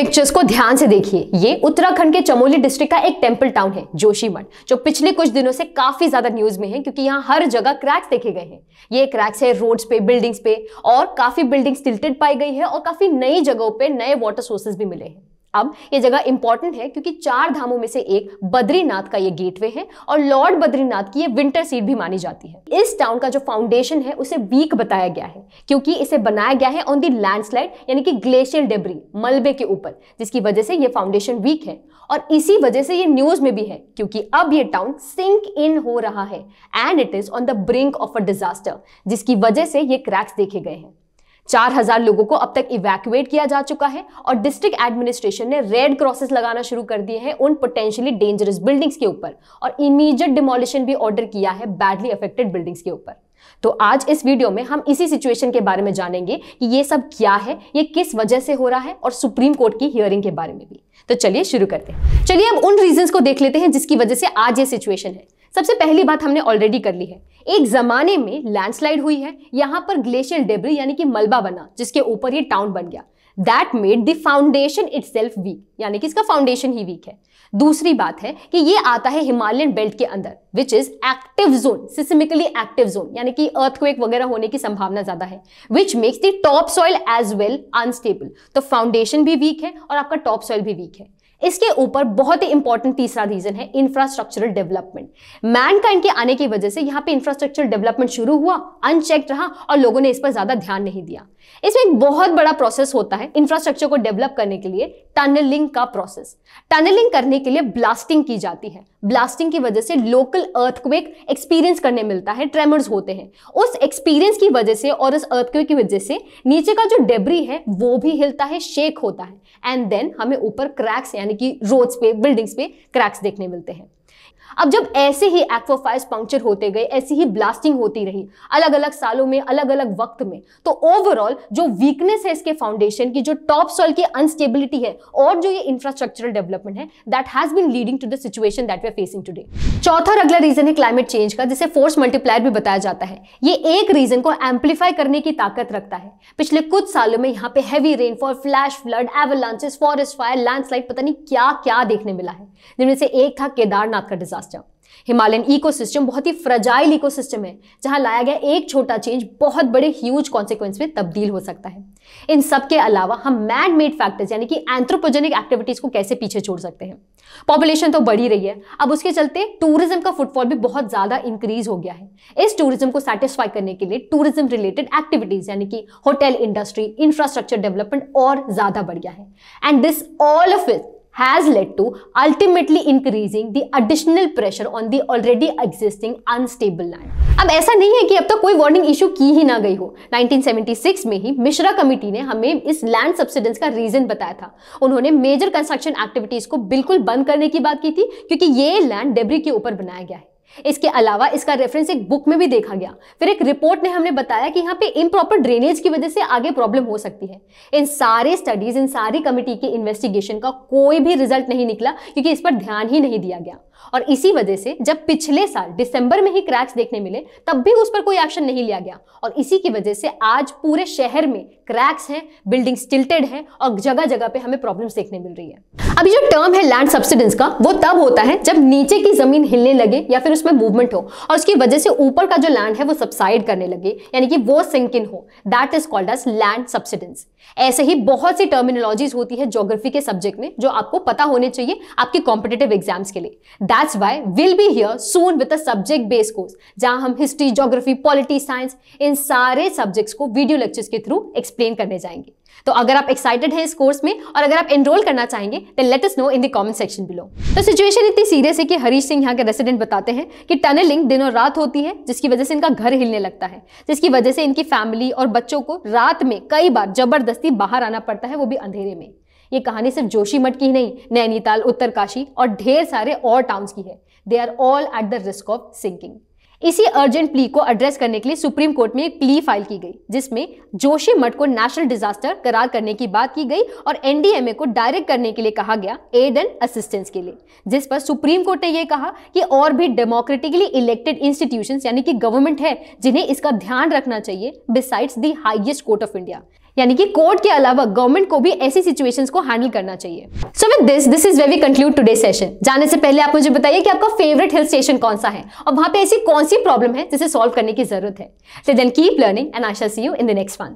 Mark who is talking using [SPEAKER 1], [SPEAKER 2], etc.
[SPEAKER 1] Pictures को ध्यान से देखिए। ये उत्तराखंड के चमोली डिस्ट्रिक्ट का एक टेंपल टाउन है जोशीमठ, जो पिछले कुछ दिनों से काफी ज्यादा न्यूज में है क्योंकि यहाँ हर जगह क्रैक्स देखे गए हैं। ये क्रैक्स है रोड्स पे, बिल्डिंग्स पे, और काफी बिल्डिंग्स टिल्टेड पाई गई है और काफी नई जगहों पे नए वाटर सोर्सेज भी मिले हैं। अब ये जगह इंपॉर्टेंट है क्योंकि 4 धामों में से एक बद्रीनाथ का ये गेटवे है और लॉर्ड बद्रीनाथ की ये विंटर सीट भी मानी जाती है। इस टाउन का जो फाउंडेशन है उसे वीक बताया गया है क्योंकि इसे बनाया गया है ऑन द लैंडस्लाइड यानी कि ग्लेशियल डेब्री, मलबे के ऊपर, जिसकी वजह से ये फाउंडेशन वीक है। और इसी वजह से ये न्यूज में भी है क्योंकि अब ये टाउन सिंक इन हो रहा है and it is on the brink of a disaster, जिसकी वजह से ये क्रैक्स देखे गए हैं। 4000 लोगों को अब तक इवैक्यूएट किया जा चुका है और डिस्ट्रिक्ट एडमिनिस्ट्रेशन ने रेड क्रॉसेस लगाना शुरू कर दिए हैं उन पोटेंशियली डेंजरस बिल्डिंग्स के ऊपर और इमीडिएट डिमोलिशन भी ऑर्डर किया है बैडली अफेक्टेड बिल्डिंग्स के ऊपर। तो आज इस वीडियो में हम इसी सिचुएशन के बारे में जानेंगे कि ये सब क्या है, ये किस वजह से हो रहा है और सुप्रीम कोर्ट की हियरिंग के बारे में भी। तो चलिए शुरू करते हैं। चलिए अब उन रीजंस को देख लेते हैं जिसकी वजह से आज ये सिचुएशन है। सबसे पहली बात हमने ऑलरेडी कर ली है, एक जमाने में लैंडस्लाइड हुई है, यहां पर ग्लेशियल डेब्री यानी कि मलबा बना जिसके ऊपर ये टाउन बन गया। That made the foundation itself weak, यानी कि इसका फाउंडेशन ही वीक है। दूसरी बात है कि ये आता है हिमालयन बेल्ट के अंदर which is active zone, seismically active zone, यानी कि अर्थक्वेक वगैरह होने की संभावना ज्यादा है, which makes the top soil as well unstable. तो फाउंडेशन भी वीक है और आपका टॉप सॉइल भी वीक है। इसके ऊपर बहुत ही इंपॉर्टेंट तीसरा रीजन है इंफ्रास्ट्रक्चरल डेवलपमेंट। मैनकाइंड के आने की वजह से यहाँ पे इंफ्रास्ट्रक्चरल डेवलपमेंट शुरू हुआ, अनचेक्ड रहा और लोगों ने इस पर ज्यादा ध्यान नहीं दिया। इसमें एक बहुत बड़ा प्रोसेस होता है इंफ्रास्ट्रक्चर को डेवलप करने के लिए, टनलिंग का प्रोसेस। टनलिंग करने के लिए ब्लास्टिंग की जाती है। ब्लास्टिंग की वजह से लोकल अर्थक्वेक एक्सपीरियंस करने मिलता है, ट्रेमर्स होते हैं। उस एक्सपीरियंस की वजह से और उस अर्थक्वेक की वजह से नीचे का जो डेब्री है वो भी हिलता है, शेक होता है, एंड देन हमें ऊपर क्रैक्स यानी कि रोड्स पे, बिल्डिंग्स पे क्रैक्स देखने मिलते हैं। अब जब ऐसे ही एक्वाफायर्स पंक्चर होते गए, ऐसी ही ब्लास्टिंग होती रही अलग अलग सालों में, अलग अलग वक्त में, तो ओवरऑल जो वीकनेस है इसके फाउंडेशन की, जो टॉप सॉइल की अनस्टेबिलिटी है और जो ये इंफ्रास्ट्रक्चरल डेवलपमेंट है, that has been leading to the situation that we are facing today. चौथा और अगला रीजन है क्लाइमेट चेंज का, जिसे फोर्स मल्टीप्लायर भी बताया जाता है। ये एक रीजन को एम्पलीफाई करने की ताकत रखता है। पिछले कुछ सालों में यहाँ पे heavy rainfall, flash flood, avalanches, forest fire, landslide, पता नहीं क्या क्या देखने मिला है, जिनमें से एक था केदारनाथ का डिजास्टर। हिमालयन इकोसिस्टम बहुत ही फ्रजाइल इकोसिस्टम है जहां लाया गया एक छोटा चेंज बहुत बड़े ह्यूज कॉन्सिक्वेंस में तब्दील हो सकता है। इन सब के अलावा हम मैन मेड फैक्टर्स यानी कि एंथ्रोपोजेनिक एक्टिविटीज को कैसे पीछे छोड़ सकते हैं। पॉपुलेशन तो बढ़ी रही है, अब उसके चलते टूरिज्म का फुटफॉल भी बहुत ज्यादा इंक्रीज हो गया है। इस टूरिज्म को सेटिस्फाई करने के लिए टूरिज्म रिलेटेड एक्टिविटीज यानी कि होटल इंडस्ट्री, इंफ्रास्ट्रक्चर डेवलपमेंट और ज्यादा बढ़ गया है। And this all of it has led to ultimately increasing the additional pressure on the already existing unstable land। अब ऐसा नहीं है कि अब तक कोई वार्निंग इशू की ही ना गई हो। 1976 में ही मिश्रा कमेटी ने हमें इस लैंड सब्सिडेंस का रीजन बताया था। उन्होंने मेजर कंस्ट्रक्शन एक्टिविटीज को बिल्कुल बंद करने की बात की थी क्योंकि ये लैंड डेब्री के ऊपर बनाया गया है। इसके अलावा इसका रेफरेंस एक बुक में भी देखा गया। फिर एक रिपोर्ट ने हमें बताया कि यहाँ पे इम्प्रॉपर ड्रेनेज की वजह से आगे प्रॉब्लम हो सकती है। इन सारे स्टडीज, इन सारी कमिटी के इन्वेस्टिगेशन का कोई भी रिजल्ट नहीं निकला क्योंकि इस पर ध्यान ही नहीं दिया गया। और इसी वजह से जब पिछले साल दिसंबर में ही क्रैक्स देखने मिले तब भी उस पर कोई एक्शन नहीं लिया गया और इसी की वजह से आज पूरे शहर में क्रैक्स हैं, बिल्डिंग्स टिल्टेड हैं और जगह जगह पे हमें प्रॉब्लम्स देखने मिल रही है। अभी जो टर्म है लैंड सब्सिडेंस का, वो तब होता है जब नीचे की जमीन हिलने लगे या फिर उसमें मूवमेंट हो और उसकी वजह से ऊपर का जो लैंड है वो सबसाइड करने लगे, यानी कि वो सिंक इन हो। That is called as land subsidence. ऐसे ही बहुत सी टर्मिनोलॉजीज होती है ज्योग्राफी के सब्जेक्ट में जो आपको पता होने चाहिए आपके कॉम्पिटिटिव एग्जाम्स के लिए। That's why we'll be here soon with a subject based course जहां हम हिस्ट्री, ज्योग्राफी, पॉलिटी, साइंस, इन सारे सब्जेक्ट्स को वीडियो लेक्चर्स के थ्रू एक्सप्लेन करने जाएंगे। तो अगर आप एक्साइटेड हैं इस कोर्स में और अगर आप एनरोल करना चाहेंगे then let us know in the comment section below। तो सिचुएशन इतनी सीरियस है कि हरीश सिंह यहाँ के रेसिडेंट बताते हैं कि टनलिंग दिनों रात होती है जिसकी वजह से इनका घर हिलने लगता है, जिसकी वजह से इनकी फैमिली और बच्चों को रात में कई बार जबरदस्ती बाहर आना पड़ता है, वो भी अंधेरे में। ये कहानी सिर्फ जोशीमठ की ही नहीं, नैनीताल, उत्तरकाशी और ढेर सारे और टाउन्स की है। They are all at the risk of sinking. इसी अर्जेंट प्ली को एड्रेस करने के लिए सुप्रीम कोर्ट में एक प्ली फाइल की गई जिसमें जोशीमठ को नेशनल डिजास्टर करार करने की बात की गई और एनडीएमए को डायरेक्ट करने के लिए कहा गया एड एंड असिस्टेंस के लिए, जिस पर सुप्रीम कोर्ट ने यह कहा कि और भी डेमोक्रेटिकली इलेक्टेड इंस्टीट्यूशंस यानी कि गवर्नमेंट है जिन्हें इसका ध्यान रखना चाहिए besides the highest court of India. यानी कि कोर्ट के अलावा गवर्नमेंट को भी ऐसी सिचुएशंस को हैंडल करना चाहिए। So with this is where we conclude today session. जाने से पहले आप मुझे बताइए कि आपका फेवरेट हिल स्टेशन कौन सा है और वहां पे ऐसी कौन सी प्रॉब्लम है जिसे सॉल्व करने की जरूरत है। So then keep learning and I shall see you in the next one.